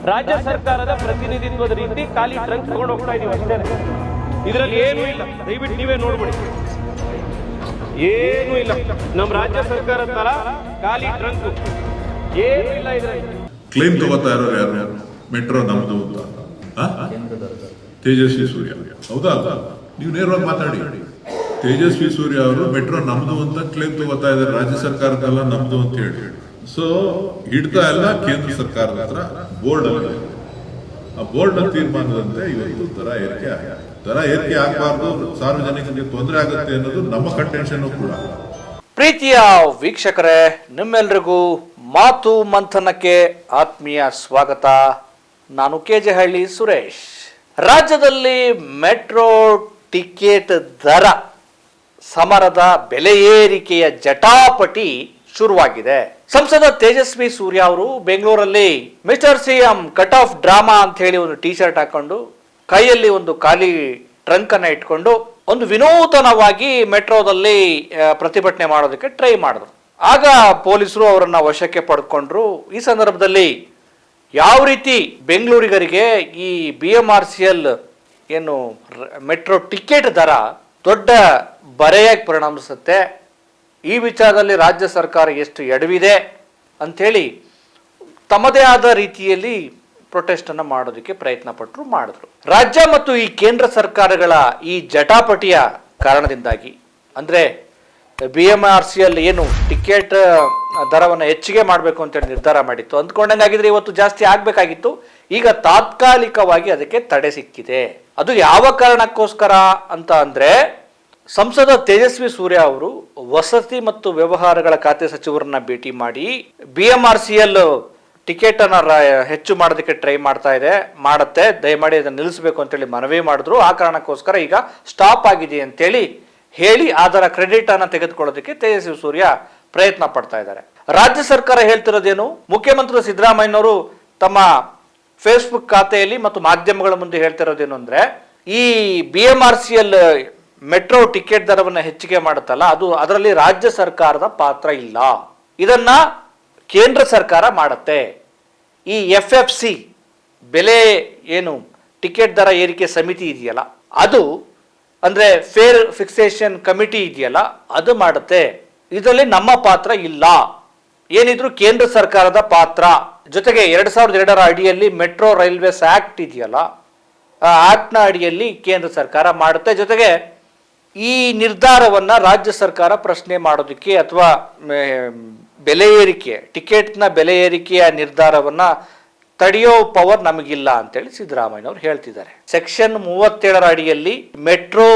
ರಾಜ್ಯ ಸರ್ಕಾರದ ಪ್ರತಿನಿಧಿತ್ವದ ರೀತಿ ಖಾಲಿ ಟ್ರಂಕ್ ತಗೊಂಡು ಹೋಗ್ತಾ ಇದೀವಿ ಅಷ್ಟೇ. ಇದರಲ್ಲಿ ಏನೂ ಇಲ್ಲ, ದಯವಿಟ್ಟು ನೀವೇ ನೋಡ್ಬಿಡಿ, ಏನೂ ಇಲ್ಲ. ನಮ್ಮ ರಾಜ್ಯ ಸರ್ಕಾರ ತರ ಖಾಲಿ ಟ್ರಂಕ್ ಏನೂ ಇಲ್ಲ. ಇದರಲ್ಲಿ ಕ್ಲೇಮ್ ತಗೋತಾ ಇರೋರು ಯಾರು? ಮೆಟ್ರೋ ನಮ್ದು ಅಂತ ತೇಜಸ್ವಿ ಸೂರ್ಯ, ಹೌದಾ? ನೀವು ನೇರವಾಗಿ ಮಾತಾಡಿ. ತೇಜಸ್ವಿ ಸೂರ್ಯ ಅವರು ಮೆಟ್ರೋ ನಮ್ದು ಅಂತ ಕ್ಲೇಮ್ ತಗೋತಾ ಇದ್ದಾರೆ, ರಾಜ್ಯ ಸರ್ಕಾರದಲ್ಲ ನಮ್ದು ಅಂತ ಹೇಳಿ. ಸೊ ಹಿಡ್ತಾ ಎಲ್ಲ ಕೇಂದ್ರ ಸರ್ಕಾರದ ಹತ್ರ ಬೋರ್ಡ್ ಅಲ್ಲಿ, ಆ ಬೋರ್ಡ್ ತೀರ್ಮಾನದಂತೆ ಇವತ್ತು ದರ ಏರಿಕೆ ಆಗಿದೆ. ದರ ಏರಿಕೆ ಆಗಬಾರ್ದು, ಸಾರ್ವಜನಿಕರಿಗೆ ತೊಂದರೆ ಆಗುತ್ತೆ ಅನ್ನೋದು ನಮ್ಮ ಕಂಟೆನ್ಷನ್ ಕೂಡ. ಪ್ರೀತಿಯ ವೀಕ್ಷಕರೇ, ನಿಮ್ಮೆಲ್ರಿಗೂ ಮಾತು ಮಂಥನಕ್ಕೆ ಆತ್ಮೀಯ ಸ್ವಾಗತ. ನಾನು ಕೆಜೆಹಳ್ಳಿ ಸುರೇಶ್. ರಾಜ್ಯದಲ್ಲಿ ಮೆಟ್ರೋ ಟಿಕೆಟ್ ದರ ಸಮರದ ಬೆಲೆ ಏರಿಕೆಯ ಜಟಾಪಟಿ ಶುರುವಾಗಿದೆ. ಸಂಸದ ತೇಜಸ್ವಿ ಸೂರ್ಯ ಅವರು ಬೆಂಗಳೂರಲ್ಲಿ mister CM cut off drama ಅಂತ ಹೇಳಿ ಒಂದು ಟಿ ಶರ್ಟ್ ಹಾಕೊಂಡು ಕೈಯಲ್ಲಿ ಒಂದು ಖಾಲಿ ಟ್ರಂಕ್ ಅನ್ನ ಇಟ್ಕೊಂಡು ಒಂದು ವಿನೂತನವಾಗಿ ಮೆಟ್ರೋದಲ್ಲಿ ಪ್ರತಿಭಟನೆ ಮಾಡೋದಕ್ಕೆ ಟ್ರೈ ಮಾಡಿದ್ರು. ಆಗ ಪೊಲೀಸರು ಅವರನ್ನ ವಶಕ್ಕೆ ಪಡೆದುಕೊಂಡ್ರು. ಈ ಸಂದರ್ಭದಲ್ಲಿ ಯಾವ ರೀತಿ ಬೆಂಗಳೂರಿಗರಿಗೆ ಈ BMRCL ಏನು ಮೆಟ್ರೋ ಟಿಕೆಟ್ ದರ ದೊಡ್ಡ ಬರೆಯಾಗಿ ಪರಿಣಮಿಸುತ್ತೆ, ಈ ವಿಚಾರದಲ್ಲಿ ರಾಜ್ಯ ಸರ್ಕಾರ ಎಷ್ಟು ಎಡವಿದೆ ಅಂಥೇಳಿ ತಮ್ಮದೇ ಆದ ರೀತಿಯಲ್ಲಿ ಪ್ರೊಟೆಸ್ಟ್ ಅನ್ನು ಮಾಡೋದಕ್ಕೆ ಪ್ರಯತ್ನ ಪಟ್ಟರು, ಮಾಡಿದ್ರು. ರಾಜ್ಯ ಮತ್ತು ಈ ಕೇಂದ್ರ ಸರ್ಕಾರಗಳ ಈ ಜಟಾಪಟಿಯ ಕಾರಣದಿಂದಾಗಿ, ಅಂದರೆ BMRCL ಏನು ಟಿಕೆಟ್ ದರವನ್ನು ಹೆಚ್ಚಿಗೆ ಮಾಡಬೇಕು ಅಂತೇಳಿ ನಿರ್ಧಾರ ಮಾಡಿತ್ತು, ಅಂದ್ಕೊಂಡಂಗಾಗಿದ್ರೆ ಇವತ್ತು ಜಾಸ್ತಿ ಆಗಬೇಕಾಗಿತ್ತು. ಈಗ ತಾತ್ಕಾಲಿಕವಾಗಿ ಅದಕ್ಕೆ ತಡೆ ಸಿಕ್ಕಿದೆ. ಅದು ಯಾವ ಕಾರಣಕ್ಕೋಸ್ಕರ ಅಂತ ಅಂದರೆ, ಸಂಸದ ತೇಜಸ್ವಿ ಸೂರ್ಯ ಅವರು ವಸತಿ ಮತ್ತು ವ್ಯವಹಾರಗಳ ಖಾತೆ ಸಚಿವರನ್ನ ಭೇಟಿ ಮಾಡಿ BMRCL ಟಿಕೆಟ್ ಅನ್ನ ಹೆಚ್ಚು ಮಾಡೋದಕ್ಕೆ ಟ್ರೈ ಮಾಡುತ್ತೆ, ದಯಮಾಡಿ ಅದನ್ನು ನಿಲ್ಲಿಸಬೇಕು ಅಂತೇಳಿ ಮನವಿ ಮಾಡಿದ್ರು. ಆ ಕಾರಣಕ್ಕೋಸ್ಕರ ಈಗ ಸ್ಟಾಪ್ ಆಗಿದೆ ಅಂತೇಳಿ ಹೇಳಿ ಅದರ ಕ್ರೆಡಿಟ್ ಅನ್ನ ತೆಗೆದುಕೊಳ್ಳೋದಕ್ಕೆ ತೇಜಸ್ವಿ ಸೂರ್ಯ ಪ್ರಯತ್ನ ಪಡ್ತಾ ಇದ್ದಾರೆ. ರಾಜ್ಯ ಸರ್ಕಾರ ಹೇಳ್ತಿರೋದೇನು? ಮುಖ್ಯಮಂತ್ರಿ ಸಿದ್ದರಾಮಯ್ಯನವರು ತಮ್ಮ ಫೇಸ್ಬುಕ್ ಖಾತೆಯಲ್ಲಿ ಮತ್ತು ಮಾಧ್ಯಮಗಳ ಮುಂದೆ ಹೇಳ್ತಿರೋದೇನು ಅಂದ್ರೆ, ಈ BMRCL ಮೆಟ್ರೋ ಟಿಕೆಟ್ ದರವನ್ನು ಹೆಚ್ಚಿಗೆ ಮಾಡುತ್ತಲ್ಲ, ಅದರಲ್ಲಿ ರಾಜ್ಯ ಸರ್ಕಾರದ ಪಾತ್ರ ಇಲ್ಲ, ಇದನ್ನ ಕೇಂದ್ರ ಸರ್ಕಾರ ಮಾಡುತ್ತೆ. ಈ FFC ಬೆಲೆ ಏನು ಟಿಕೆಟ್ ದರ ಏರಿಕೆ ಸಮಿತಿ ಇದೆಯಲ್ಲ, ಅದು ಅಂದ್ರೆ ಫೇರ್ ಫಿಕ್ಸೇಷನ್ ಕಮಿಟಿ ಇದೆಯಲ್ಲ, ಅದು ಮಾಡುತ್ತೆ. ಇದರಲ್ಲಿ ನಮ್ಮ ಪಾತ್ರ ಇಲ್ಲ, ಏನಿದ್ರು ಕೇಂದ್ರ ಸರ್ಕಾರದ ಪಾತ್ರ. ಜೊತೆಗೆ 2002ರ ಅಡಿಯಲ್ಲಿ ಮೆಟ್ರೋ ರೈಲ್ವೇಸ್ ಆಕ್ಟ್ ಇದೆಯಲ್ಲ, ಆ ಆಕ್ಟ್ನ ಅಡಿಯಲ್ಲಿ ಕೇಂದ್ರ ಸರ್ಕಾರ ಮಾಡುತ್ತೆ. ಜೊತೆಗೆ ಈ ನಿರ್ಧಾರವನ್ನ ರಾಜ್ಯ ಸರ್ಕಾರ ಪ್ರಶ್ನೆ ಮಾಡೋದಕ್ಕೆ ಅಥವಾ ಬೆಲೆ ಏರಿಕೆ ಟಿಕೆಟ್ನ ಬೆಲೆ ಏರಿಕೆಯ ನಿರ್ಧಾರವನ್ನ ತಡೆಯೋ ಪವರ್ ನಮಗಿಲ್ಲ ಅಂತೇಳಿ ಸಿದ್ದರಾಮಯ್ಯನವರು ಹೇಳ್ತಿದ್ದಾರೆ. ಸೆಕ್ಷನ್ 37ರ ಅಡಿಯಲ್ಲಿ ಮೆಟ್ರೋ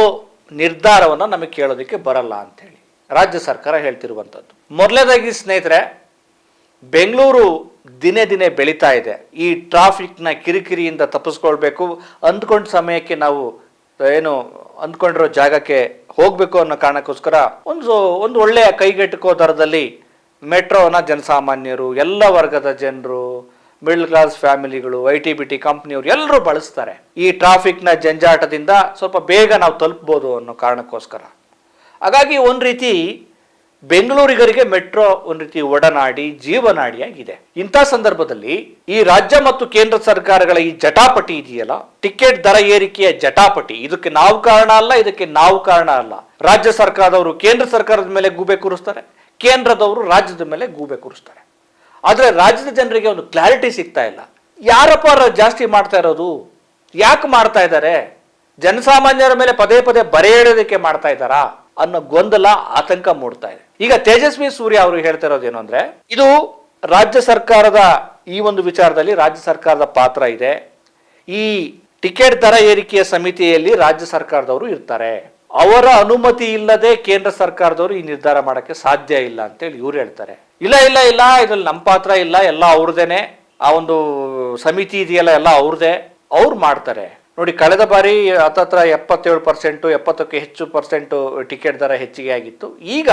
ನಿರ್ಧಾರವನ್ನ ನಮಗೆ ಕೇಳೋದಕ್ಕೆ ಬರಲ್ಲ ಅಂತೇಳಿ ರಾಜ್ಯ ಸರ್ಕಾರ ಹೇಳ್ತಿರುವಂಥದ್ದು. ಮೊದಲನೇದಾಗಿ ಸ್ನೇಹಿತರೆ, ಬೆಂಗಳೂರು ದಿನೇ ದಿನೇ ಬೆಳೀತಾ ಇದೆ. ಈ ಟ್ರಾಫಿಕ್ನ ಕಿರಿಕಿರಿಯಿಂದ ತಪ್ಪಿಸ್ಕೊಳ್ಬೇಕು, ಅಂದ್ಕೊಂಡ ಸಮಯಕ್ಕೆ ನಾವು ಏನು ಅಂದ್ಕೊಂಡಿರೋ ಜಾಗಕ್ಕೆ ಹೋಗಬೇಕು ಅನ್ನೋ ಕಾರಣಕ್ಕೋಸ್ಕರ ಒಂದು ಒಳ್ಳೆಯ ಕೈಗೆಟುಕೋ ದರದಲ್ಲಿ ಮೆಟ್ರೋನ ಜನಸಾಮಾನ್ಯರು, ಎಲ್ಲ ವರ್ಗದ ಜನರು, ಮಿಡಲ್ ಕ್ಲಾಸ್ ಫ್ಯಾಮಿಲಿಗಳು, IT-BT ಕಂಪ್ನಿಯವರು ಎಲ್ಲರೂ ಬಳಸ್ತಾರೆ. ಈ ಟ್ರಾಫಿಕ್ನ ಜಂಜಾಟದಿಂದ ಸ್ವಲ್ಪ ಬೇಗ ನಾವು ತಲುಪ್ಬೋದು ಅನ್ನೋ ಕಾರಣಕ್ಕೋಸ್ಕರ. ಹಾಗಾಗಿ ಒಂದು ರೀತಿ ಬೆಂಗಳೂರಿಗರಿಗೆ ಮೆಟ್ರೋ ಒಂದು ರೀತಿ ಒಡನಾಡಿ, ಜೀವನಾಡಿಯಾಗಿದೆ. ಇಂಥ ಸಂದರ್ಭದಲ್ಲಿ ಈ ರಾಜ್ಯ ಮತ್ತು ಕೇಂದ್ರ ಸರ್ಕಾರಗಳ ಈ ಜಟಾಪಟಿ ಇದೆಯಲ್ಲ, ಟಿಕೆಟ್ ದರ ಏರಿಕೆಯ ಜಟಾಪಟಿ, ಇದಕ್ಕೆ ನಾವು ಕಾರಣ ಅಲ್ಲ, ಇದಕ್ಕೆ ನಾವು ಕಾರಣ ಅಲ್ಲ. ರಾಜ್ಯ ಸರ್ಕಾರದವರು ಕೇಂದ್ರ ಸರ್ಕಾರದ ಮೇಲೆ ಗೂಬೆ ಕೂರಿಸ್ತಾರೆ, ಕೇಂದ್ರದವರು ರಾಜ್ಯದ ಮೇಲೆ ಗೂಬೆ ಕೂರಿಸ್ತಾರೆ. ಆದರೆ ರಾಜ್ಯದ ಜನರಿಗೆ ಒಂದು ಕ್ಲಾರಿಟಿ ಸಿಗ್ತಾ ಇಲ್ಲ. ಯಾರಪ್ಪ ಜಾಸ್ತಿ ಮಾಡ್ತಾ ಇರೋದು, ಯಾಕೆ ಮಾಡ್ತಾ ಇದ್ದಾರೆ, ಜನಸಾಮಾನ್ಯರ ಮೇಲೆ ಪದೇ ಪದೇ ಬರೆ ಎಳೆಯೋದಕ್ಕೆ ಮಾಡ್ತಾ ಇದ್ದಾರಾ ಅನ್ನೋ ಗೊಂದಲ, ಆತಂಕ ಮೂಡ್ತಾ ಇದೆ. ಈಗ ತೇಜಸ್ವಿ ಸೂರ್ಯ ಅವರು ಹೇಳ್ತಾ ಇರೋದೇನು ಅಂದ್ರೆ, ಇದು ರಾಜ್ಯ ಸರ್ಕಾರದ ಈ ಒಂದು ವಿಚಾರದಲ್ಲಿ ರಾಜ್ಯ ಸರ್ಕಾರದ ಪಾತ್ರ ಇದೆ. ಈ ಟಿಕೆಟ್ ದರ ಏರಿಕೆಯ ಸಮಿತಿಯಲ್ಲಿ ರಾಜ್ಯ ಸರ್ಕಾರದವರು ಇರ್ತಾರೆ, ಅವರ ಅನುಮತಿ ಇಲ್ಲದೆ ಕೇಂದ್ರ ಸರ್ಕಾರದವರು ಈ ನಿರ್ಧಾರ ಮಾಡಕ್ಕೆ ಸಾಧ್ಯ ಇಲ್ಲ ಅಂತೇಳಿ ಇವ್ರು ಹೇಳ್ತಾರೆ. ಇಲ್ಲ ಇಲ್ಲ ಇಲ್ಲ, ಇದ್ರಲ್ಲಿ ನಮ್ಮ ಪಾತ್ರ ಇಲ್ಲ, ಎಲ್ಲ ಅವ್ರದೇನೆ, ಆ ಒಂದು ಸಮಿತಿ ಇದೆಯಲ್ಲ ಎಲ್ಲ ಅವ್ರದೇ, ಅವ್ರು ಮಾಡ್ತಾರೆ. ನೋಡಿ, ಕಳೆದ ಬಾರಿ ಹತ್ತತ್ರ 77%, 70ಕ್ಕೆ ಹೆಚ್ಚು ಪರ್ಸೆಂಟ್ ಟಿಕೆಟ್ ದರ ಹೆಚ್ಚಿಗೆ ಆಗಿತ್ತು. ಈಗ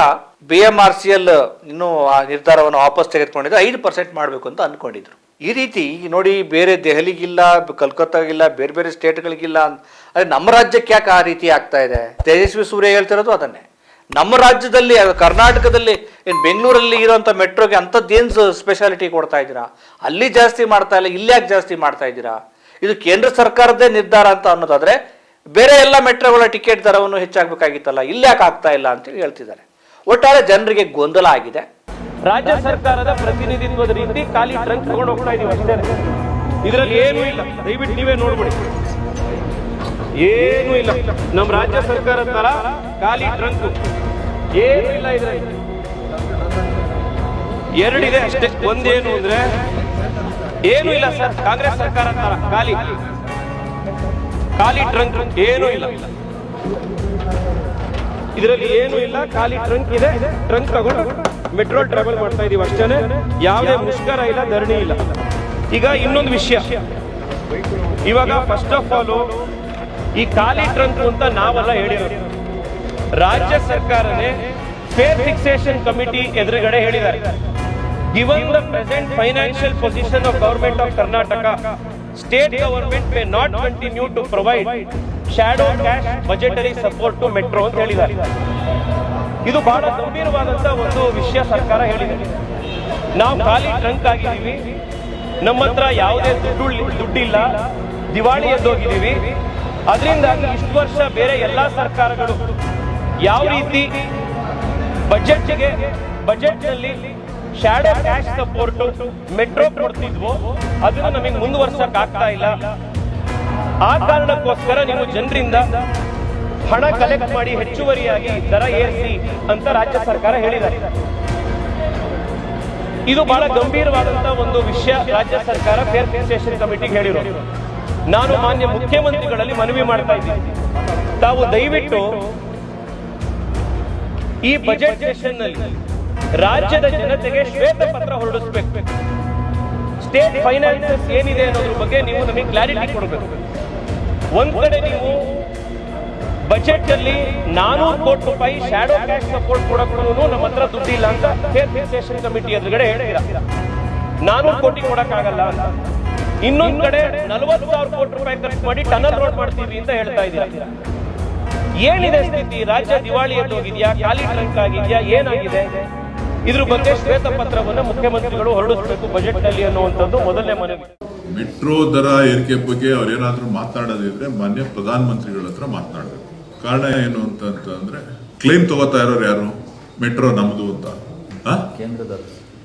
BMRCL ಇನ್ನೂ ಆ ನಿರ್ಧಾರವನ್ನು ವಾಪಸ್ ತೆಗೆದುಕೊಂಡಿದ್ದು 5% ಮಾಡಬೇಕು ಅಂತ ಅನ್ಕೊಂಡಿದ್ರು. ಈ ರೀತಿ ನೋಡಿ, ಬೇರೆ ದೆಹಲಿಗಿಲ್ಲ, ಕಲ್ಕತ್ತಾಗಿಲ್ಲ, ಬೇರೆ ಬೇರೆ ಸ್ಟೇಟ್ಗಳಿಗಿಲ್ಲ, ಅದೇ ನಮ್ಮ ರಾಜ್ಯಕ್ಕೆ ಯಾಕೆ ಆ ರೀತಿ ಆಗ್ತಾ ಇದೆ? ತೇಜಸ್ವಿ ಸೂರ್ಯ ಹೇಳ್ತಿರೋದು ಅದನ್ನೇ. ನಮ್ಮ ರಾಜ್ಯದಲ್ಲಿ, ಕರ್ನಾಟಕದಲ್ಲಿ ಏನು ಬೆಂಗಳೂರಲ್ಲಿ ಇರೋಂಥ ಮೆಟ್ರೋಗೆ ಅಂಥದ್ದೇನು ಸ್ಪೆಷಾಲಿಟಿ ಕೊಡ್ತಾ ಇದ್ದೀರಾ? ಅಲ್ಲಿ ಜಾಸ್ತಿ ಮಾಡ್ತಾ ಇಲ್ಲ, ಇಲ್ಲಿ ಯಾಕೆ ಜಾಸ್ತಿ ಮಾಡ್ತಾ ಇದ್ದೀರಾ? ಇದು ಕೇಂದ್ರ ಸರ್ಕಾರದ್ದೇ ನಿರ್ಧಾರ ಅಂತ ಅನ್ನೋದಾದ್ರೆ ಬೇರೆ ಎಲ್ಲ ಮೆಟ್ರೋಗಳ ಟಿಕೆಟ್ ದರವನ್ನು ಹೆಚ್ಚಾಗಬೇಕಾಗಿತ್ತಲ್ಲ, ಇಲ್ಲಿ ಯಾಕೆ ಆಗ್ತಾ ಇಲ್ಲ ಅಂತೇಳಿ ಹೇಳ್ತಿದ್ದಾರೆ. ಒಟ್ಟಾರೆ ಜನರಿಗೆ ಗೊಂದಲ ಆಗಿದೆ. ರಾಜ್ಯ ಸರ್ಕಾರದ ಪ್ರತಿನಿಧಿತ್ವದ ರೀತಿ ಖಾಲಿ ಟ್ರಂಕ್ ತಗೊಂಡು ಹೋಗ್ತಾ ಇದೀವಿ ಅಷ್ಟೇ. ಇದರಲ್ಲಿ ಏನೂ ಇಲ್ಲ, ದಯವಿಟ್ಟು ನೀವೇ ನೋಡ್ಬಿಡಿ. ಏನೂ ಇಲ್ಲ, ನಮ್ಮ ರಾಜ್ಯ ಸರ್ಕಾರದ ತರ ಖಾಲಿ ಟ್ರಂಕ್ ಏನೂ ಇಲ್ಲ. ಇದರಲ್ಲಿ ಎರಡಿದೆ ಅಷ್ಟೇ. ಒಂದೇನು ಅಂದ್ರೆ ಏನೂ ಇಲ್ಲ ಸರ್, ಕಾಂಗ್ರೆಸ್ ಸರ್ಕಾರ ತರ ಖಾಲಿ ಟ್ರಂಕ್ ಏನೂ ಇಲ್ಲ. ಇದರಲ್ಲಿ ಏನೂ ಇಲ್ಲ, ಖಾಲಿ ಟ್ರಂಕ್ ಇದೆ. ಟ್ರಂಕ್ ತಗೊಂಡು ಮೆಟ್ರೋ ಟ್ರಾವೆಲ್ ಮಾಡ್ತಾ ಇದೀವಿ ಅಷ್ಟೇನೆ. ಯಾವುದೇ ಮುಷ್ಕರ ಇಲ್ಲ, ಧರಣಿ ಇಲ್ಲ. ಈಗ ಇನ್ನೊಂದು ವಿಷಯ, ಇವಾಗ ಫಸ್ಟ್ ಆಫ್ ಆಲ್ ಈ ಖಾಲಿ ಟ್ರಂಕ್ ಅಂತ ನಾವೆಲ್ಲ ಹೇಳಿರೋದು, ರಾಜ್ಯ ಸರ್ಕಾರನೇ ಫೇರ್ ಫಿಕ್ಸೇಷನ್ ಕಮಿಟಿ ಎದುರುಗಡೆ ಹೇಳಿದ್ದಾರೆ. Given the present financial position of government of Karnataka, state government may not continue to provide shadow cash budgetary support to metro ಅಂತ ಹೇಳಿದ್ದಾರೆ. ಇದು ಬಹಳ ಗಂಭೀರವಾದಂತ ಒಂದು ವಿಷಯ ಸರ್ಕಾರ ಹೇಳಿದೆ. ನಾವು ಖಾಲಿ ಟ್ರಂಕ್ ಆಗಿದ್ದೀವಿ, ನಮ್ಮ ಹತ್ರ ಯಾವುದೇ ದುಡ್ಡಿಲ್ಲ, ದಿವಾಳಿ ಎದ್ದೋಗಿದ್ದೀವಿ. ಅದರಿಂದಾಗಿ ಇಷ್ಟು ವರ್ಷ ಬೇರೆ ಎಲ್ಲಾ ಸರ್ಕಾರಗಳು ಯಾವ ರೀತಿ ಬಜೆಟ್ನಲ್ಲಿ ಶಾಡೋ ಕ್ಯಾಶ್ ಸಪೋರ್ಟ್ ಮೆಟ್ರೋ ಕೊಡ್ತಿದ್ವೋ ಅದನ್ನು ನಮಗೆ ಮುಂದುವರ್ಸಕ್ ಆಗ್ತಾ ಇಲ್ಲ. ಆ ಕಾರಣಕ್ಕೋಸ್ಕರ ನೀವು ಜನರಿಂದ ಹಣ ಕಲೆಕ್ಟ್ ಮಾಡಿ ಹೆಚ್ಚುವರಿಯಾಗಿ ದರ ಏರಿಸಿ ಅಂತ ರಾಜ್ಯ ಸರ್ಕಾರ ಹೇಳಿದ್ದಾರೆ. ಇದು ಬಹಳ ಗಂಭೀರವಾದಂತಹ ಒಂದು ವಿಷಯ ರಾಜ್ಯ ಸರ್ಕಾರ ಫೇರ್ ಫಿಕ್ಸೇಷನ್ ಕಮಿಟಿಗೆ ಹೇಳಿರೋದು. ನಾನು ಮಾನ್ಯ ಮುಖ್ಯಮಂತ್ರಿಗಳಲ್ಲಿ ಮನವಿ ಮಾಡ್ತಾ ಇದ್ದೀನಿ, ತಾವು ದಯವಿಟ್ಟು ಈ ಬಜೆಟ್ ಸೆಷನ್ ನಲ್ಲಿ ರಾಜ್ಯದ ಜನತೆಗೆ ಶ್ವೇತಪತ್ರ ಹೊರಡಿಸಬೇಕು. ಸ್ಟೇಟ್ ಫೈನಾನ್ಸಸ್ ಏನಿದೆ ಅನ್ನೋದ್ರ ಬಗ್ಗೆ ನೀವು ನಮಗೆ ಕ್ಲಾರಿಟಿ ಕೊಡಬೇಕು. ಒಂದ್ ಕಡೆ ನೀವು ಬಜೆಟ್ ಅಲ್ಲಿ 400 ಕೋಟಿ ರೂಪಾಯಿ ಶಾಡೋ ಕ್ಯಾಶ್ ಸಪೋರ್ಟ್ ಕೊಡಕ್ಕೂ ನಮ್ಮ ಹತ್ರ ದುಡ್ಡಿಲ್ಲ ಅಂತ ಫೇರ್ ಫಿಕ್ಸೇಷನ್ ಕಮಿಟಿ ಎದುರುಗಡೆ ಹೇಳ್ತೀರಾ. 400 ಕೋಟಿ ಕೊಡಕ್ಕಾಗಲ್ಲ ಅಂತ. ಇನ್ನೊಂದ್ ಕಡೆ 40,000 ಕೋಟಿ ರೂಪಾಯಿ ಖರ್ಚು ಮಾಡಿ ಟನಲ್ ರೋಡ್ ಮಾಡ್ತೀವಿ ಅಂತ ಹೇಳ್ತಾ ಇದ್ದೀರಾ. ಏನಿದೆ ಸ್ಥಿತಿ? ರಾಜ್ಯ ದಿವಾಳಿ ಎದ್ದೋಗಿದ್ಯಾ? ಖಾಲಿ ಟ್ರಂಕ್ ಆಗಿದ್ಯಾ? ಏನಾಗಿದೆ? ಇದ್ರ ಬಗ್ಗೆ ಶ್ವೇತಪತ್ರವನ್ನು ಮುಖ್ಯಮಂತ್ರಿಗಳು ಹೊರಡಿಸಬೇಕು ಬಜೆಟ್ ನಲ್ಲಿ ಅನ್ನುವಂಥದ್ದು ಮೊದಲನೇ ಮನವಿ. ಮೆಟ್ರೋ ದರ ಏರಿಕೆ ಬಗ್ಗೆ ಅವ್ರೇನಾದ್ರೂ ಮಾತನಾಡೋದಿದ್ರೆ ಮಾನ್ಯ ಪ್ರಧಾನಮಂತ್ರಿಗಳ ಹತ್ರ ಮಾತನಾಡಬೇಕು. ಕಾರಣ ಏನು ಅಂತಂದ್ರೆ ಕ್ಲೈಮ್ ತಗೋತಾ ಇರೋರು ಯಾರು? ಮೆಟ್ರೋ ನಮ್ದು ಅಂತ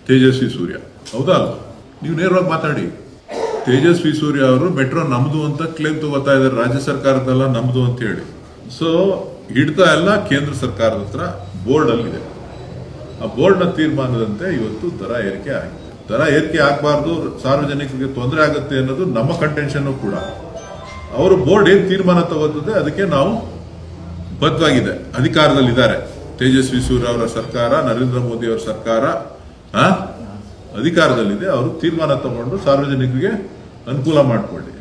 ತೇಜಸ್ವಿ ಸೂರ್ಯ, ಹೌದಾ ಅಲ್ವಾ? ನೀವು ನೇರವಾಗಿ ಮಾತಾಡಿ. ತೇಜಸ್ವಿ ಸೂರ್ಯ ಅವರು ಮೆಟ್ರೋ ನಮ್ದು ಅಂತ ಕ್ಲೈಮ್ ತಗೋತಾ ಇದ್ದಾರೆ, ರಾಜ್ಯ ಸರ್ಕಾರದಲ್ಲ ನಮ್ದು ಅಂತ ಹೇಳಿ. ಸೊ ಹಿಡ್ತಾ ಎಲ್ಲ ಕೇಂದ್ರ ಸರ್ಕಾರದ ಹತ್ರ ಬೋರ್ಡ್ ಅಲ್ಲಿದೆ. ಆ ಬೋರ್ಡ್ ನ ತೀರ್ಮಾನದಂತೆ ಇವತ್ತು ದರ ಏರಿಕೆ ಆಗಿದೆ. ದರ ಏರಿಕೆ ಆಗಬಾರ್ದು, ಸಾರ್ವಜನಿಕರಿಗೆ ತೊಂದರೆ ಆಗುತ್ತೆ ಅನ್ನೋದು ನಮ್ಮ ಕಂಟೆನ್ಷನ್ ಕೂಡ. ಅವರು ಬೋರ್ಡ್ ಏನ್ ತೀರ್ಮಾನ ತಗೋತದೆ ಅದಕ್ಕೆ ನಾವು ಬದ್ಧವಾಗಿದೆ, ಅಧಿಕಾರದಲ್ಲಿದ್ದಾರೆ. ತೇಜಸ್ವಿ ಸೂರ್ಯ ಅವರ ಸರ್ಕಾರ, ನರೇಂದ್ರ ಮೋದಿ ಅವರ ಸರ್ಕಾರ ಅಧಿಕಾರದಲ್ಲಿದೆ. ಅವರು ತೀರ್ಮಾನ ತಗೊಂಡು ಸಾರ್ವಜನಿಕರಿಗೆ ಅನುಕೂಲ ಮಾಡಿಕೊಳ್ಳಿ.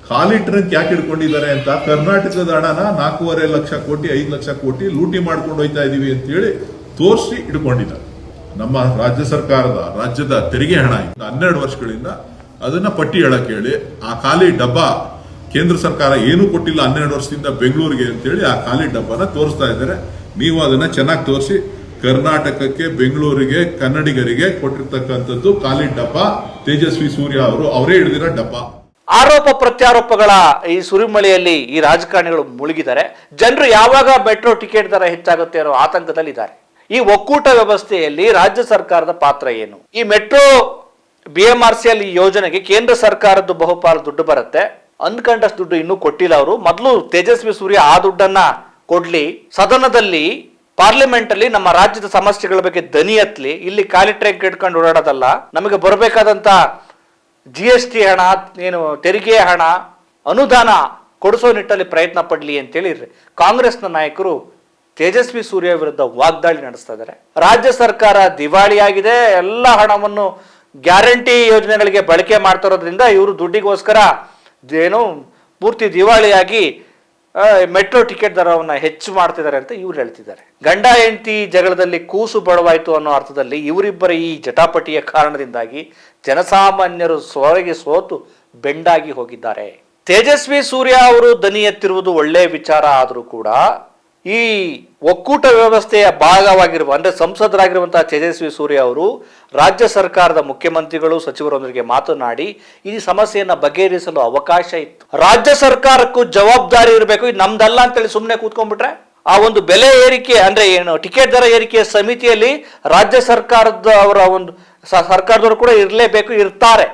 ಖಾಲಿ ಟ್ರಂಕ್ ಯಾಕೆ ಹಿಡ್ಕೊಂಡಿದ್ದಾರೆ ಅಂತ, ಕರ್ನಾಟಕದ ಹಣನ 4.5 ಲಕ್ಷ ಕೋಟಿ 5 ಲಕ್ಷ ಕೋಟಿ ಲೂಟಿ ಮಾಡ್ಕೊಂಡು ಹೋಯ್ತಾ ಇದೀವಿ ಅಂತ ಹೇಳಿ ತೋರಿಸಿ ಇಟ್ಕೊಂಡಿದ್ದಾರೆ. ನಮ್ಮ ರಾಜ್ಯದ ತೆರಿಗೆ ಹಣ 12 ವರ್ಷಗಳಿಂದ ಅದನ್ನ ಪಟ್ಟಿ ಹೇಳಕ್ ಹೇಳಿ, ಆ ಖಾಲಿ ಡಬ್ಬ ಕೇಂದ್ರ ಸರ್ಕಾರ ಏನು ಕೊಟ್ಟಿಲ್ಲ 12 ವರ್ಷದಿಂದ ಬೆಂಗಳೂರಿಗೆ ಅಂತೇಳಿ ಆ ಖಾಲಿ ಡಬ್ಬನ ತೋರಿಸ್ತಾ ಇದ್ದಾರೆ. ನೀವು ಅದನ್ನ ಚೆನ್ನಾಗಿ ತೋರಿಸಿ, ಕರ್ನಾಟಕಕ್ಕೆ, ಬೆಂಗಳೂರಿಗೆ, ಕನ್ನಡಿಗರಿಗೆ ಕೊಟ್ಟಿರ್ತಕ್ಕಂಥದ್ದು ಖಾಲಿ ಡಬ್ಬ. ತೇಜಸ್ವಿ ಸೂರ್ಯ ಅವರೇ ಹಿಡಿದಿರೋ ಡಬ್ಬ. ಆರೋಪ ಪ್ರತ್ಯಾರೋಪಗಳ ಈ ಸುರಿಮಳೆಯಲ್ಲಿ ಈ ರಾಜಕಾರಣಿಗಳು ಮುಳುಗಿದ್ದಾರೆ. ಜನರು ಯಾವಾಗ ಮೆಟ್ರೋ ಟಿಕೆಟ್ ದರ ಹೆಚ್ಚಾಗುತ್ತೆ ಅನ್ನೋ ಆತಂಕದಲ್ಲಿದ್ದಾರೆ. ಈ ಒಕ್ಕೂಟ ವ್ಯವಸ್ಥೆಯಲ್ಲಿ ರಾಜ್ಯ ಸರ್ಕಾರದ ಪಾತ್ರ ಏನು? ಈ ಮೆಟ್ರೋ BMRCL ಈ ಯೋಜನೆಗೆ ಕೇಂದ್ರ ಸರ್ಕಾರದ್ದು ಬಹುಪಾಲು ದುಡ್ಡು ಬರುತ್ತೆ, ಅಂದ್ಕೊಂಡಷ್ಟು ದುಡ್ಡು ಇನ್ನೂ ಕೊಟ್ಟಿಲ್ಲ ಅವರು. ಮೊದಲು ತೇಜಸ್ವಿ ಸೂರ್ಯ ಆ ದುಡ್ಡನ್ನ ಕೊಡ್ಲಿ, ಸದನದಲ್ಲಿ ಪಾರ್ಲಿಮೆಂಟ್ ಅಲ್ಲಿ ನಮ್ಮ ರಾಜ್ಯದ ಸಮಸ್ಯೆಗಳ ಬಗ್ಗೆ ದನಿ ಎತ್ತಲಿ. ಇಲ್ಲಿ ಖಾಲಿ ಟ್ರ್ಯಾಕ್ ಇಟ್ಕೊಂಡು ಓಡಾಡೋದಲ್ಲ, ನಮಗೆ ಬರಬೇಕಾದಂತ GST ಹಣ, ಏನು ತೆರಿಗೆ ಹಣ, ಅನುದಾನ ಕೊಡಿಸೋ ನಿಟ್ಟಲ್ಲಿ ಪ್ರಯತ್ನ ಪಡ್ಲಿ ಅಂತೇಳಿ ಕಾಂಗ್ರೆಸ್ನ ನಾಯಕರು ತೇಜಸ್ವಿ ಸೂರ್ಯ ವಿರುದ್ಧ ವಾಗ್ದಾಳಿ ನಡೆಸ್ತಾ ಇದ್ದಾರೆ. ರಾಜ್ಯ ಸರ್ಕಾರ ದಿವಾಳಿಯಾಗಿದೆ, ಎಲ್ಲ ಹಣವನ್ನು ಗ್ಯಾರಂಟಿ ಯೋಜನೆಗಳಿಗೆ ಬಳಕೆ ಮಾಡ್ತಿರೋದ್ರಿಂದ ಇವರು ದುಡ್ಡಿಗೋಸ್ಕರ ಏನು ಪೂರ್ತಿ ದಿವಾಳಿಯಾಗಿ ಮೆಟ್ರೋ ಟಿಕೆಟ್ ದರವನ್ನು ಹೆಚ್ಚು ಮಾಡ್ತಿದ್ದಾರೆ ಅಂತ ಇವ್ರು ಹೇಳ್ತಿದ್ದಾರೆ. ಗಂಡ ಹೆಂಡತಿ ಜಗಳದಲ್ಲಿ ಕೂಸು ಬಡವಾಯ್ತು ಅನ್ನೋ ಅರ್ಥದಲ್ಲಿ ಇವರಿಬ್ಬರ ಈ ಜಟಾಪಟಿಯ ಕಾರಣದಿಂದಾಗಿ ಜನಸಾಮಾನ್ಯರು ಸ್ವರಿಗೆ ಸೋತು ಬೆಂಡಾಗಿ ಹೋಗಿದ್ದಾರೆ. ತೇಜಸ್ವಿ ಸೂರ್ಯ ಅವರು ದನಿ ಎತ್ತಿರುವುದು ಒಳ್ಳೆಯ ವಿಚಾರ ಆದರೂ ಕೂಡ ಈ ಒಕ್ಕೂಟ ವ್ಯವಸ್ಥೆಯ ಭಾಗವಾಗಿರುವ ಅಂದರೆ ಸಂಸದರಾಗಿರುವಂತಹ ತೇಜಸ್ವಿ ಸೂರ್ಯ ಅವರು ರಾಜ್ಯ ಸರ್ಕಾರದ ಮುಖ್ಯಮಂತ್ರಿಗಳು ಸಚಿವರೊಂದಿಗೆ ಮಾತನಾಡಿ ಈ ಸಮಸ್ಯೆಯನ್ನು ಬಗೆಹರಿಸಲು ಅವಕಾಶ ಇತ್ತು. ರಾಜ್ಯ ಸರ್ಕಾರಕ್ಕೂ ಜವಾಬ್ದಾರಿ ಇರಬೇಕು, ಇದು ನಮ್ದಲ್ಲ ಅಂತೇಳಿ ಸುಮ್ಮನೆ ಕೂತ್ಕೊಂಡ್ಬಿಟ್ರೆ ಆ ಒಂದು ಬೆಲೆ ಏರಿಕೆ ಅಂದ್ರೆ ಏನು ಟಿಕೆಟ್ ದರ ಏರಿಕೆಯ ಸಮಿತಿಯಲ್ಲಿ ರಾಜ್ಯ ಸರ್ಕಾರದ ಅವರ ಒಂದು ಸರ್ಕಾರದವರು ಕೂಡ ಇರಲೇಬೇಕು, ಇರ್ತಾರೆ.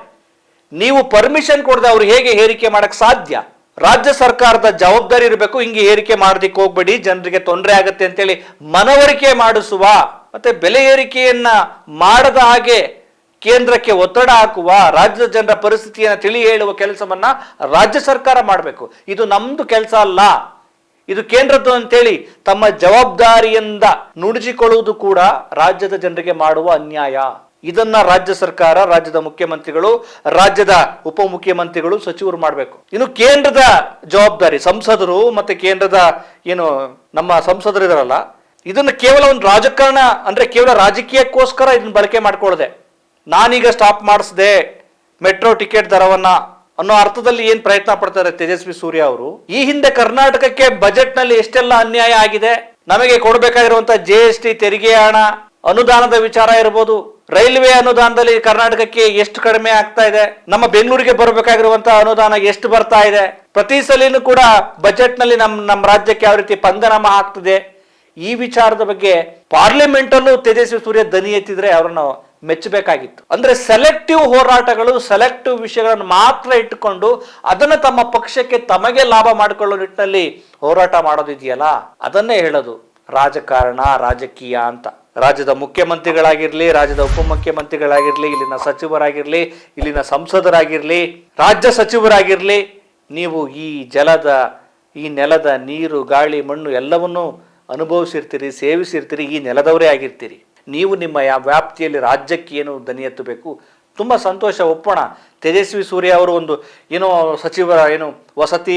ನೀವು ಪರ್ಮಿಷನ್ ಕೊಡದೆ ಅವ್ರು ಹೇಗೆ ಏರಿಕೆ ಮಾಡಕ್ ಸಾಧ್ಯ? ರಾಜ್ಯ ಸರ್ಕಾರದ ಜವಾಬ್ದಾರಿ ಇರಬೇಕು, ಹಿಂಗೆ ಏರಿಕೆ ಮಾಡೋದಿಕ್ಕೆ ಹೋಗ್ಬೇಡಿ, ಜನರಿಗೆ ತೊಂದರೆ ಆಗುತ್ತೆ ಅಂತೇಳಿ ಮನವರಿಕೆ ಮಾಡಿಸುವ ಮತ್ತೆ ಬೆಲೆ ಏರಿಕೆಯನ್ನ ಮಾಡದ ಹಾಗೆ ಕೇಂದ್ರಕ್ಕೆ ಒತ್ತಡ ಹಾಕುವ, ರಾಜ್ಯದ ಜನರ ಪರಿಸ್ಥಿತಿಯನ್ನು ತಿಳಿ ಹೇಳುವ ಕೆಲಸವನ್ನ ರಾಜ್ಯ ಸರ್ಕಾರ ಮಾಡಬೇಕು. ಇದು ನಮ್ದು ಕೆಲಸ ಅಲ್ಲ, ಇದು ಕೇಂದ್ರದ್ದು ಅಂತೇಳಿ ತಮ್ಮ ಜವಾಬ್ದಾರಿಯಿಂದ ನುಡಿಸಿಕೊಳ್ಳುವುದು ಕೂಡ ರಾಜ್ಯದ ಜನರಿಗೆ ಮಾಡುವ ಅನ್ಯಾಯ. ಇದನ್ನ ರಾಜ್ಯ ಸರ್ಕಾರ, ರಾಜ್ಯದ ಮುಖ್ಯಮಂತ್ರಿಗಳು, ರಾಜ್ಯದ ಉಪಮುಖ್ಯಮಂತ್ರಿಗಳು, ಸಚಿವರು ಮಾಡಬೇಕು. ಇನ್ನು ಕೇಂದ್ರದ ಜವಾಬ್ದಾರಿ ಸಂಸದರು ಮತ್ತೆ ಕೇಂದ್ರದ ಏನು ನಮ್ಮ ಸಂಸದರು ಇದಾರಲ್ಲ, ಇದನ್ನ ಕೇವಲ ಒಂದು ರಾಜಕಾರಣ ಅಂದ್ರೆ ಕೇವಲ ರಾಜಕೀಯಕ್ಕೋಸ್ಕರ ಇದನ್ನ ಬಳಕೆ ಮಾಡ್ಕೊಳ್ಳದೆ ನಾನೀಗ ಸ್ಟಾಪ್ ಮಾಡಿಸಿದೆ ಮೆಟ್ರೋ ಟಿಕೆಟ್ ದರವನ್ನ ಅನ್ನೋ ಅರ್ಥದಲ್ಲಿ ಏನ್ ಪ್ರಯತ್ನ ಪಡ್ತಾರೆ ತೇಜಸ್ವಿ ಸೂರ್ಯ ಅವರು. ಈ ಹಿಂದೆ ಕರ್ನಾಟಕಕ್ಕೆ ಬಜೆಟ್ ನಲ್ಲಿ ಎಷ್ಟೆಲ್ಲ ಅನ್ಯಾಯ ಆಗಿದೆ, ನಮಗೆ ಕೊಡಬೇಕಾಗಿರುವಂತಹ GST ತೆರಿಗೆ ಹಣ, ಅನುದಾನದ ವಿಚಾರ ಇರಬಹುದು, ರೈಲ್ವೆ ಅನುದಾನದಲ್ಲಿ ಕರ್ನಾಟಕಕ್ಕೆ ಎಷ್ಟು ಕಡಿಮೆ ಆಗ್ತಾ ಇದೆ, ನಮ್ಮ ಬೆಂಗಳೂರಿಗೆ ಬರಬೇಕಾಗಿರುವಂತಹ ಅನುದಾನ ಎಷ್ಟು ಬರ್ತಾ ಇದೆ, ಪ್ರತಿ ಸಲಿನೂ ಕೂಡ ಬಜೆಟ್ ನಲ್ಲಿ ನಮ್ಮ ರಾಜ್ಯಕ್ಕೆ ಯಾವ ರೀತಿ ಪಂಗನಾಮ ಆಗ್ತದೆ, ಈ ವಿಚಾರದ ಬಗ್ಗೆ ಪಾರ್ಲಿಮೆಂಟ್ ಅಲ್ಲೂ ತೇಜಸ್ವಿ ಸೂರ್ಯ ದನಿ ಎತ್ತಿದ್ರೆ ಅವರನ್ನು ಮೆಚ್ಚಬೇಕಾಗಿತ್ತು. ಅಂದ್ರೆ ಸೆಲೆಕ್ಟಿವ್ ಹೋರಾಟಗಳು, ಸೆಲೆಕ್ಟಿವ್ ವಿಷಯಗಳನ್ನು ಮಾತ್ರ ಇಟ್ಟುಕೊಂಡು ಅದನ್ನ ತಮ್ಮ ಪಕ್ಷಕ್ಕೆ ತಮಗೆ ಲಾಭ ಮಾಡಿಕೊಳ್ಳೋ ನಿಟ್ಟಿನಲ್ಲಿ ಹೋರಾಟ ಮಾಡೋದಿದೆಯಲ್ಲ, ಅದನ್ನೇ ಹೇಳೋದು ರಾಜಕಾರಣ, ರಾಜಕೀಯ ಅಂತ. ರಾಜ್ಯದ ಮುಖ್ಯಮಂತ್ರಿಗಳಾಗಿರ್ಲಿ, ರಾಜ್ಯದ ಉಪಮುಖ್ಯಮಂತ್ರಿಗಳಾಗಿರ್ಲಿ, ಇಲ್ಲಿನ ಸಚಿವರಾಗಿರ್ಲಿ, ಇಲ್ಲಿನ ಸಂಸದರಾಗಿರ್ಲಿ, ರಾಜ್ಯ ಸಚಿವರಾಗಿರ್ಲಿ, ನೀವು ಈ ನೆಲದ ನೀರು, ಗಾಳಿ, ಮಣ್ಣು ಎಲ್ಲವನ್ನೂ ಅನುಭವಿಸಿರ್ತೀರಿ, ಸೇವಿಸಿರ್ತೀರಿ, ಈ ನೆಲದವರೇ ಆಗಿರ್ತೀರಿ. ನೀವು ನಿಮ್ಮ ವ್ಯಾಪ್ತಿಯಲ್ಲಿ ರಾಜ್ಯಕ್ಕೆ ಏನು ದನಿ ಎತ್ತಬೇಕು, ತುಂಬ ಸಂತೋಷ, ಒಪ್ಪೋಣ. ತೇಜಸ್ವಿ ಸೂರ್ಯ ಅವರು ಒಂದು ವಸತಿ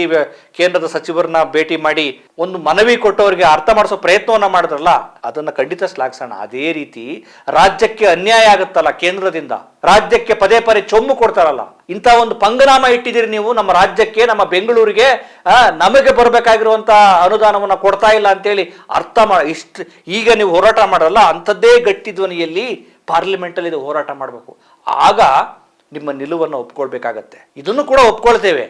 ಕೇಂದ್ರದ ಸಚಿವರನ್ನ ಭೇಟಿ ಮಾಡಿ ಒಂದು ಮನವಿ ಕೊಟ್ಟವರಿಗೆ ಅರ್ಥ ಮಾಡಿಸೋ ಪ್ರಯತ್ನವನ್ನ ಮಾಡಿದ್ರಲ್ಲ, ಅದನ್ನ ಖಂಡಿತ ಶ್ಲಾಘಿಸೋಣ. ಅದೇ ರೀತಿ ರಾಜ್ಯಕ್ಕೆ ಅನ್ಯಾಯ ಆಗುತ್ತಲ್ಲ, ಕೇಂದ್ರದಿಂದ ರಾಜ್ಯಕ್ಕೆ ಪದೇ ಪದೇ ಚೊಂಬು ಕೊಡ್ತಾರಲ್ಲ, ಇಂಥ ಒಂದು ಪಂಗನಾಮ ಇಟ್ಟಿದ್ದೀರಿ ನೀವು ನಮ್ಮ ರಾಜ್ಯಕ್ಕೆ, ನಮ್ಮ ಬೆಂಗಳೂರಿಗೆ ನಮಗೆ ಬರಬೇಕಾಗಿರುವಂತಹ ಅನುದಾನವನ್ನ ಕೊಡ್ತಾ ಇಲ್ಲ ಅಂತೇಳಿ ಈಗ ನೀವು ಹೋರಾಟ ಮಾಡಲ್ಲ, ಅಂಥದ್ದೇ ಗಟ್ಟಿ ಧ್ವನಿಯಲ್ಲಿ ಪಾರ್ಲಿಮೆಂಟ್ ಅಲ್ಲಿ ಹೋರಾಟ ಮಾಡಬೇಕು. ಆಗ ನಿಮ್ಮ ನಿಲುವನ್ನು ಒಪ್ಕೊಳ್ಬೇಕಾಗತ್ತೆ. ಇದನ್ನು ಕೂಡ ಒಪ್ಕೊಳ್ತೇವೆ.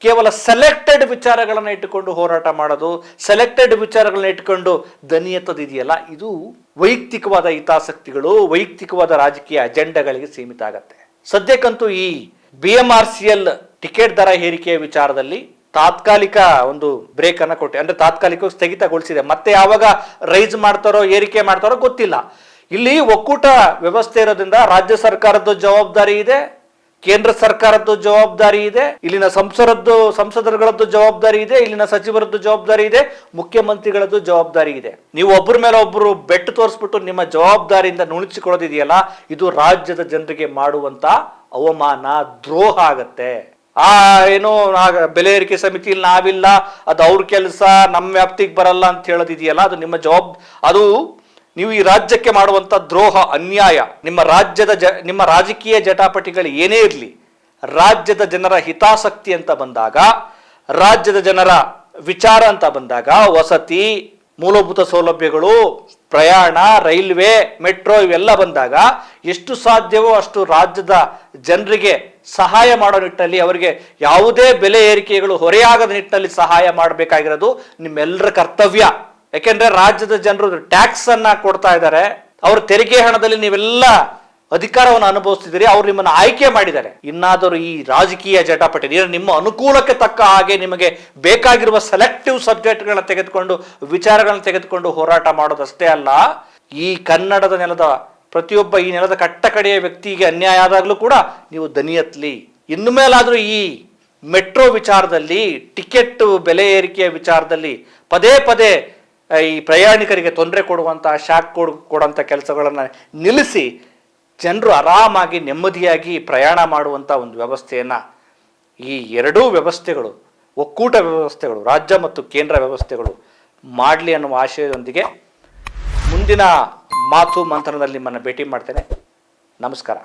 ಕೇವಲ ಸೆಲೆಕ್ಟೆಡ್ ವಿಚಾರಗಳನ್ನ ಇಟ್ಟುಕೊಂಡು ಹೋರಾಟ ಮಾಡೋದು, ಸೆಲೆಕ್ಟೆಡ್ ವಿಚಾರಗಳನ್ನ ಇಟ್ಟುಕೊಂಡು ದನಿ ಎತ್ತೋದಿದೆಯಲ್ಲ, ಇದು ವೈಯಕ್ತಿಕವಾದ ಹಿತಾಸಕ್ತಿಗಳು, ವೈಯಕ್ತಿಕವಾದ ರಾಜಕೀಯ ಅಜೆಂಡಾಗಳಿಗೆ ಸೀಮಿತ ಆಗತ್ತೆ. ಸದ್ಯಕ್ಕಂತೂ ಈ BMRCL ಟಿಕೆಟ್ ದರ ಏರಿಕೆಯ ವಿಚಾರದಲ್ಲಿ ತಾತ್ಕಾಲಿಕ ಒಂದು ಬ್ರೇಕ್ ಅನ್ನ ಕೊಟ್ಟೆ, ಅಂದ್ರೆ ತಾತ್ಕಾಲಿಕ ಸ್ಥಗಿತಗೊಳಿಸಿದೆ. ಮತ್ತೆ ಯಾವಾಗ ರೈಸ್ ಮಾಡ್ತಾರೋ, ಏರಿಕೆ ಮಾಡ್ತಾರೋ ಗೊತ್ತಿಲ್ಲ. ಇಲ್ಲಿ ಒಕ್ಕೂಟ ವ್ಯವಸ್ಥೆ ಇರೋದ್ರಿಂದ ರಾಜ್ಯ ಸರ್ಕಾರದ ಜವಾಬ್ದಾರಿ ಇದೆ, ಕೇಂದ್ರ ಸರ್ಕಾರದ್ದು ಜವಾಬ್ದಾರಿ ಇದೆ, ಇಲ್ಲಿನ ಸಂಸದರುಗಳದ್ದು ಜವಾಬ್ದಾರಿ ಇದೆ, ಇಲ್ಲಿನ ಸಚಿವರದ್ದು ಜವಾಬ್ದಾರಿ ಇದೆ, ಮುಖ್ಯಮಂತ್ರಿಗಳದ್ದು ಜವಾಬ್ದಾರಿ ಇದೆ. ನೀವು ಒಬ್ಬರ ಮೇಲೆ ಒಬ್ಬರು ಬೆಟ್ಟು ತೋರಿಸ್ಬಿಟ್ಟು ನಿಮ್ಮ ಜವಾಬ್ದಾರಿಯಿಂದ ನುಣುಚಿಕೊಳ್ಳೋದಿದೆಯಲ್ಲ, ಇದು ರಾಜ್ಯದ ಜನರಿಗೆ ಮಾಡುವಂತ ಅವಮಾನ, ದ್ರೋಹ ಆಗತ್ತೆ. ಬೆಲೆ ಏರಿಕೆ ಸಮಿತಿಯಲ್ಲಿ ನಾವಿಲ್ಲ, ಅದು ಅವ್ರ ಕೆಲಸ, ನಮ್ಮ ವ್ಯಾಪ್ತಿಗೆ ಬರಲ್ಲ ಅಂತ ಹೇಳೋದಿದೆಯಲ್ಲ, ಅದು ನಿಮ್ಮ ಅದು ನೀವು ಈ ರಾಜ್ಯಕ್ಕೆ ಮಾಡುವಂತ ದ್ರೋಹ, ಅನ್ಯಾಯ. ನಿಮ್ಮ ರಾಜಕೀಯ ಜಟಾಪಟಿಗಳು ಏನೇ ಇರಲಿ, ರಾಜ್ಯದ ಜನರ ಹಿತಾಸಕ್ತಿ ಅಂತ ಬಂದಾಗ, ರಾಜ್ಯದ ಜನರ ವಿಚಾರ ಅಂತ ಬಂದಾಗ, ವಸತಿ, ಮೂಲಭೂತ ಸೌಲಭ್ಯಗಳು, ಪ್ರಯಾಣ, ರೈಲ್ವೆ, ಮೆಟ್ರೋ ಇವೆಲ್ಲ ಬಂದಾಗ ಎಷ್ಟು ಸಾಧ್ಯವೋ ಅಷ್ಟು ರಾಜ್ಯದ ಜನರಿಗೆ ಸಹಾಯ ಮಾಡೋ ನಿಟ್ಟಿನಲ್ಲಿ, ಅವರಿಗೆ ಯಾವುದೇ ಬೆಲೆ ಏರಿಕೆಗಳು ಹೊರೆಯಾಗದ ನಿಟ್ಟಿನಲ್ಲಿ ಸಹಾಯ ಮಾಡಬೇಕಾಗಿರೋದು ನಿಮ್ಮೆಲ್ಲರ ಕರ್ತವ್ಯ. ಯಾಕೆಂದ್ರೆ ರಾಜ್ಯದ ಜನರು ಟ್ಯಾಕ್ಸ್ ಅನ್ನ ಕೊಡ್ತಾ ಇದ್ದಾರೆ, ಅವ್ರ ತೆರಿಗೆ ಹಣದಲ್ಲಿ ನೀವೆಲ್ಲ ಅಧಿಕಾರವನ್ನು ಅನುಭವಿಸ್ತಿದ್ದೀರಿ, ಅವ್ರು ನಿಮ್ಮನ್ನು ಆಯ್ಕೆ ಮಾಡಿದ್ದಾರೆ. ಇನ್ನಾದರೂ ಈ ರಾಜಕೀಯ ಜಟಾಪಟಿ ನಿಮ್ಮ ಅನುಕೂಲಕ್ಕೆ ತಕ್ಕ ಹಾಗೆ ನಿಮಗೆ ಬೇಕಾಗಿರುವ ಸೆಲೆಕ್ಟಿವ್ ಸಬ್ಜೆಕ್ಟ್ಗಳನ್ನ ತೆಗೆದುಕೊಂಡು, ವಿಚಾರಗಳನ್ನ ತೆಗೆದುಕೊಂಡು ಹೋರಾಟ ಮಾಡೋದಷ್ಟೇ ಅಲ್ಲ, ಈ ಕನ್ನಡದ ನೆಲದ ಪ್ರತಿಯೊಬ್ಬ ಈ ನೆಲದ ಕಟ್ಟ ಕಡೆಯ ವ್ಯಕ್ತಿಗೆ ಅನ್ಯಾಯ ಆದಾಗಲೂ ಕೂಡ ನೀವು ದನಿ ಎತ್ತಲಿ. ಇನ್ನು ಮೇಲಾದರೂ ಈ ಮೆಟ್ರೋ ವಿಚಾರದಲ್ಲಿ, ಟಿಕೆಟ್ ಬೆಲೆ ಏರಿಕೆಯ ವಿಚಾರದಲ್ಲಿ ಪದೇ ಪದೇ ಈ ಪ್ರಯಾಣಿಕರಿಗೆ ತೊಂದರೆ ಕೊಡುವಂತಹ, ಶಾಕ್ ಕೊಡುವಂಥ ಕೆಲಸಗಳನ್ನು ನಿಲ್ಲಿಸಿ ಜನರು ಆರಾಮಾಗಿ ನೆಮ್ಮದಿಯಾಗಿ ಪ್ರಯಾಣ ಮಾಡುವಂಥ ಒಂದು ವ್ಯವಸ್ಥೆಯನ್ನು ಈ ಎರಡೂ ವ್ಯವಸ್ಥೆಗಳು, ಒಕ್ಕೂಟ ವ್ಯವಸ್ಥೆಗಳು, ರಾಜ್ಯ ಮತ್ತು ಕೇಂದ್ರ ವ್ಯವಸ್ಥೆಗಳು ಮಾಡಲಿ ಅನ್ನುವ ಆಶಯದೊಂದಿಗೆ ಮುಂದಿನ ಮಾತು ಮಂಥನದಲ್ಲಿ ನಿಮ್ಮನ್ನು ಭೇಟಿ ಮಾಡ್ತೇನೆ. ನಮಸ್ಕಾರ.